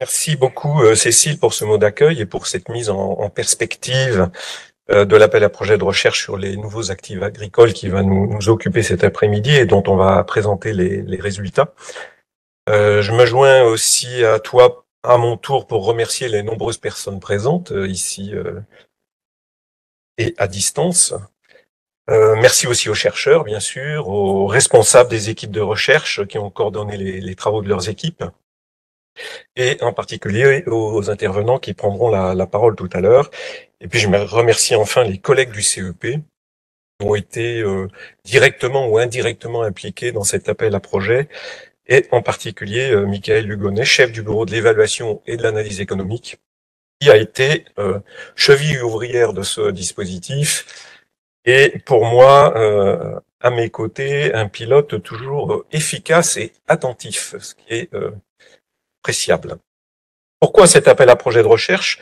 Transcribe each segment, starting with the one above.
Merci beaucoup Cécile pour ce mot d'accueil et pour cette mise en perspective de l'appel à projet de recherche sur les nouveaux actifs agricoles qui va nous occuper cet après-midi et dont on va présenter les résultats. Je me joins aussi à toi à mon tour pour remercier les nombreuses personnes présentes ici et à distance. Merci aussi aux chercheurs, bien sûr, aux responsables des équipes de recherche qui ont coordonné les travaux de leurs équipes, et en particulier aux intervenants qui prendront la parole tout à l'heure. Et puis je remercie enfin les collègues du CEP qui ont été directement ou indirectement impliqués dans cet appel à projet, et en particulier Michael Hugonnet, chef du bureau de l'évaluation et de l'analyse économique, qui a été cheville ouvrière de ce dispositif, et pour moi, à mes côtés, un pilote toujours efficace et attentif, ce qui est appréciable. Pourquoi cet appel à projet de recherche?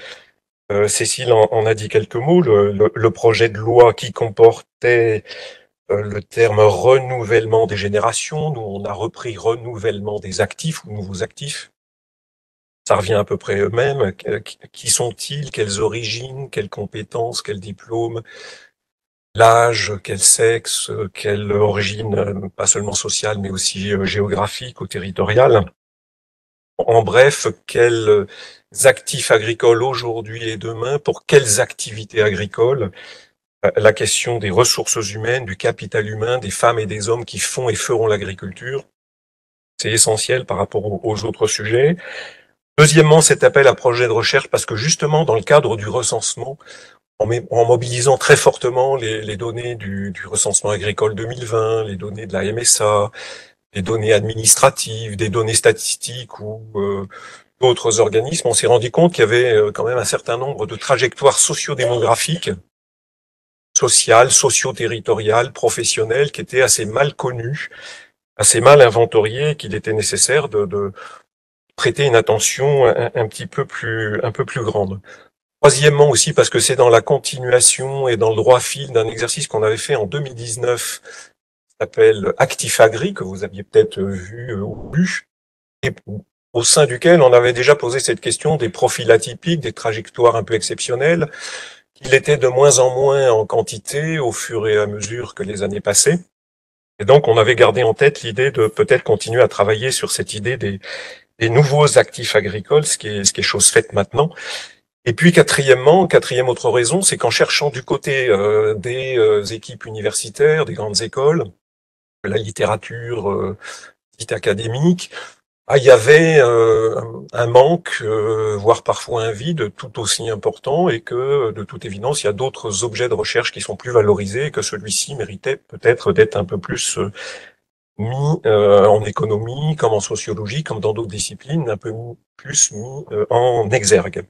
Cécile en a dit quelques mots. Le projet de loi qui comportait le terme renouvellement des générations, nous on a repris renouvellement des actifs ou nouveaux actifs. Ça revient à peu près au même. Qui sont-ils? Quelles origines? Quelles compétences? Quels diplômes? L'âge? Quel sexe? Quelle origine, pas seulement sociale, mais aussi géographique ou territoriale? En bref, quels actifs agricoles aujourd'hui et demain, pour quelles activités agricoles? La question des ressources humaines, du capital humain, des femmes et des hommes qui font et feront l'agriculture, c'est essentiel par rapport aux autres sujets. Deuxièmement, cet appel à projet de recherche, parce que justement, dans le cadre du recensement, en mobilisant très fortement les données du recensement agricole 2020, les données de la MSA, les données administratives, des données statistiques ou d'autres organismes, on s'est rendu compte qu'il y avait quand même un certain nombre de trajectoires sociodémographiques, sociales, socio-territoriales, professionnelles, qui étaient assez mal connues, assez mal inventoriées, qu'il était nécessaire de prêter une attention un peu plus grande. Troisièmement aussi, parce que c'est dans la continuation et dans le droit fil d'un exercice qu'on avait fait en 2019, qui s'appelle Actif Agri, que vous aviez peut-être vu ou lu, et au sein duquel on avait déjà posé cette question des profils atypiques, des trajectoires un peu exceptionnelles, qu'il était de moins en moins en quantité au fur et à mesure que les années passaient. Et donc, on avait gardé en tête l'idée de peut-être continuer à travailler sur cette idée des nouveaux actifs agricoles, ce qui est chose faite maintenant. Et puis, quatrième autre raison, c'est qu'en cherchant du côté des équipes universitaires, des grandes écoles, la littérature dite académique, il y avait un manque, voire parfois un vide tout aussi important, et que, de toute évidence, il y a d'autres objets de recherche qui sont plus valorisés, et que celui-ci méritait peut-être d'être un peu plus mis en économie, comme en sociologie, comme dans d'autres disciplines, un peu plus mis en exergue.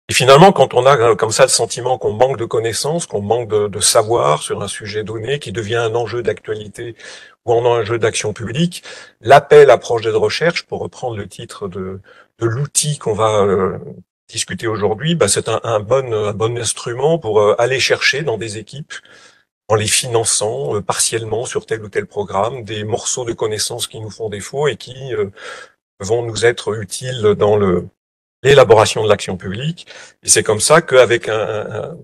Et finalement, quand on a comme ça le sentiment qu'on manque de connaissances, qu'on manque de savoir sur un sujet donné, qui devient un enjeu d'actualité ou un enjeu d'action publique, l'appel à projet de recherche, pour reprendre le titre de l'outil qu'on va discuter aujourd'hui, c'est un bon instrument pour aller chercher dans des équipes, en les finançant partiellement sur tel ou tel programme, des morceaux de connaissances qui nous font défaut et qui vont nous être utiles dans l'élaboration de l'action publique. Et c'est comme ça qu'avec un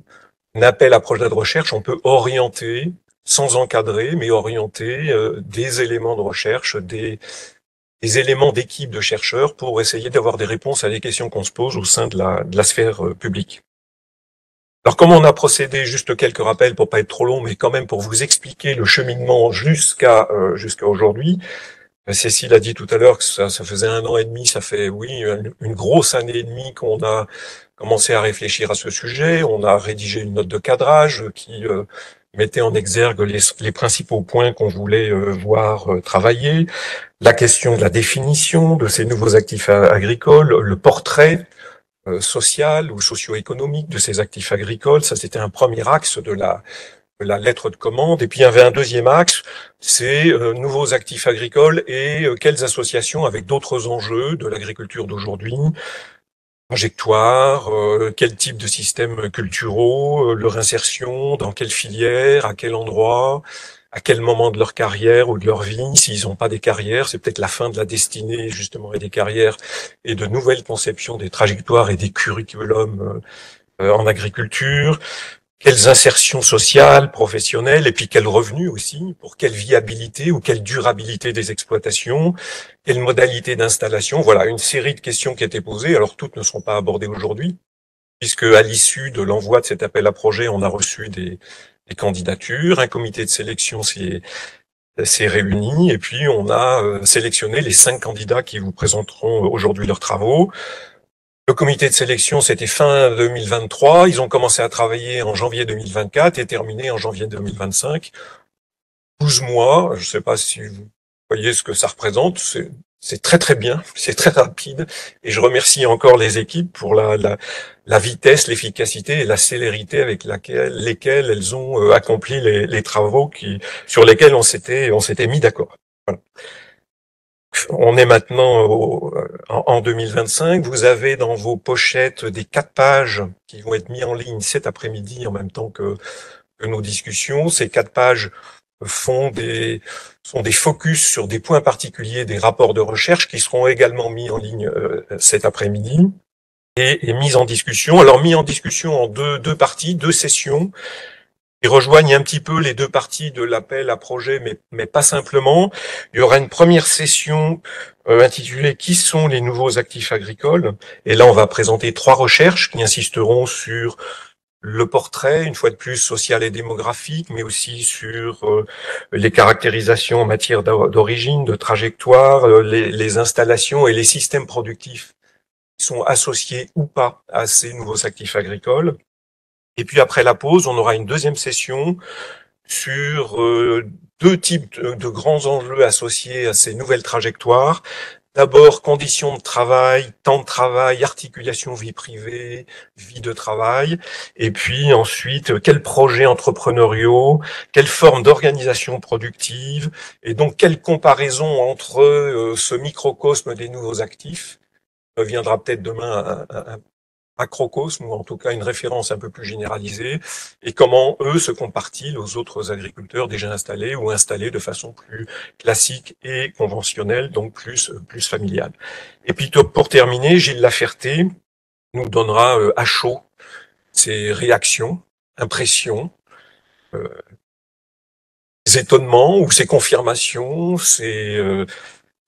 appel à projet de recherche, on peut orienter, sans encadrer, mais orienter des éléments de recherche, des éléments d'équipe de chercheurs pour essayer d'avoir des réponses à des questions qu'on se pose au sein de la sphère publique. Alors, comment on a procédé? Juste quelques rappels pour pas être trop long, mais quand même pour vous expliquer le cheminement jusqu'à aujourd'hui. Cécile a dit tout à l'heure que ça faisait 1 an et demi, ça fait, oui, une grosse année et demie qu'on a commencé à réfléchir à ce sujet. On a rédigé une note de cadrage qui mettait en exergue les principaux points qu'on voulait voir travailler. La question de la définition de ces nouveaux actifs agricoles, le portrait social ou socio-économique de ces actifs agricoles. Ça, c'était un premier axe de la lettre de commande. Et puis il y avait un deuxième axe, c'est nouveaux actifs agricoles et quelles associations avec d'autres enjeux de l'agriculture d'aujourd'hui, trajectoire, quel type de systèmes culturaux, leur insertion, dans quelle filière, à quel endroit, à quel moment de leur carrière ou de leur vie, s'ils n'ont pas des carrières, c'est peut-être la fin de la destinée justement et des carrières et de nouvelles conceptions des trajectoires et des curriculums en agriculture. Quelles insertions sociales, professionnelles, et puis quels revenus aussi, pour quelle viabilité ou quelle durabilité des exploitations, quelles modalités d'installation. Voilà, une série de questions qui étaient posées. Alors toutes ne seront pas abordées aujourd'hui, puisque à l'issue de l'envoi de cet appel à projet, on a reçu des candidatures, un comité de sélection s'est réuni, et puis on a sélectionné les 5 candidats qui vous présenteront aujourd'hui leurs travaux. Le comité de sélection, c'était fin 2023. Ils ont commencé à travailler en janvier 2024 et terminé en janvier 2025. 12 mois, je ne sais pas si vous voyez ce que ça représente. C'est très très bien, c'est très rapide. Et je remercie encore les équipes pour la vitesse, l'efficacité et la célérité avec lesquelles elles ont accompli les travaux sur lesquels on s'était mis d'accord. Voilà. On est maintenant en 2025. Vous avez dans vos pochettes des 4 pages qui vont être mis en ligne cet après-midi en même temps que nos discussions. Ces 4 pages sont des focus sur des points particuliers des rapports de recherche qui seront également mis en ligne cet après-midi et mis en discussion. Alors mis en discussion en deux parties, 2 sessions. Ils rejoignent un petit peu les 2 parties de l'appel à projet, mais pas simplement. Il y aura une première session intitulée « Qui sont les nouveaux actifs agricoles ?» Et là, on va présenter 3 recherches qui insisteront sur le portrait, une fois de plus, social et démographique, mais aussi sur les caractérisations en matière d'origine, de trajectoire, les installations et les systèmes productifs qui sont associés ou pas à ces nouveaux actifs agricoles. Et puis après la pause, on aura une deuxième session sur 2 types de grands enjeux associés à ces nouvelles trajectoires. D'abord, conditions de travail, temps de travail, articulation vie privée, vie de travail. Et puis ensuite, quels projets entrepreneuriaux, quelle forme d'organisation productive, et donc quelle comparaison entre ce microcosme des nouveaux actifs, viendra peut-être demain un macrocosme, ou en tout cas une référence un peu plus généralisée, et comment eux se comparent-ils aux autres agriculteurs déjà installés ou installés de façon plus classique et conventionnelle, donc plus familiale. Et puis pour terminer, Gilles Laferté nous donnera à chaud ses réactions, impressions, ses étonnements ou ses confirmations,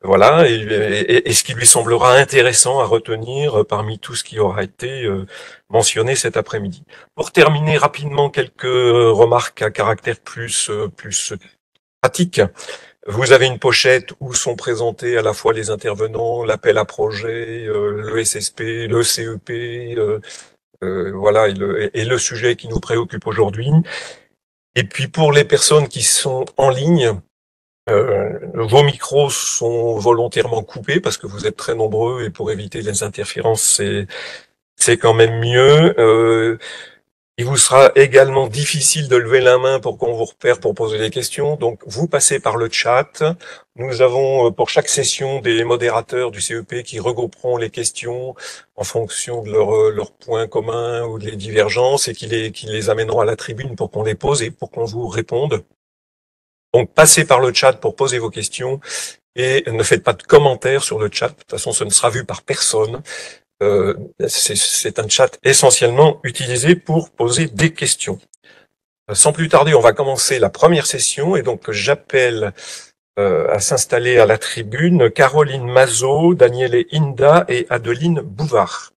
voilà, et ce qui lui semblera intéressant à retenir parmi tout ce qui aura été mentionné cet après-midi. Pour terminer rapidement, quelques remarques à caractère plus pratique. Vous avez une pochette où sont présentés à la fois les intervenants, l'appel à projet, le SSP, le CEP, voilà, et le sujet qui nous préoccupe aujourd'hui. Et puis pour les personnes qui sont en ligne, vos micros sont volontairement coupés parce que vous êtes très nombreux et pour éviter les interférences, c'est quand même mieux. Il vous sera également difficile de lever la main pour qu'on vous repère pour poser des questions. Donc, vous passez par le chat. Nous avons pour chaque session des modérateurs du CEP qui regrouperont les questions en fonction de leurs points communs ou des divergences et qui les amèneront à la tribune pour qu'on les pose et pour qu'on vous réponde. Donc, passez par le chat pour poser vos questions et ne faites pas de commentaires sur le chat. De toute façon, ce ne sera vu par personne. C'est un chat essentiellement utilisé pour poser des questions. Sans plus tarder, on va commencer la première session et donc j'appelle à s'installer à la tribune Caroline Mazot, Daniele Inda et Adeline Bouvard.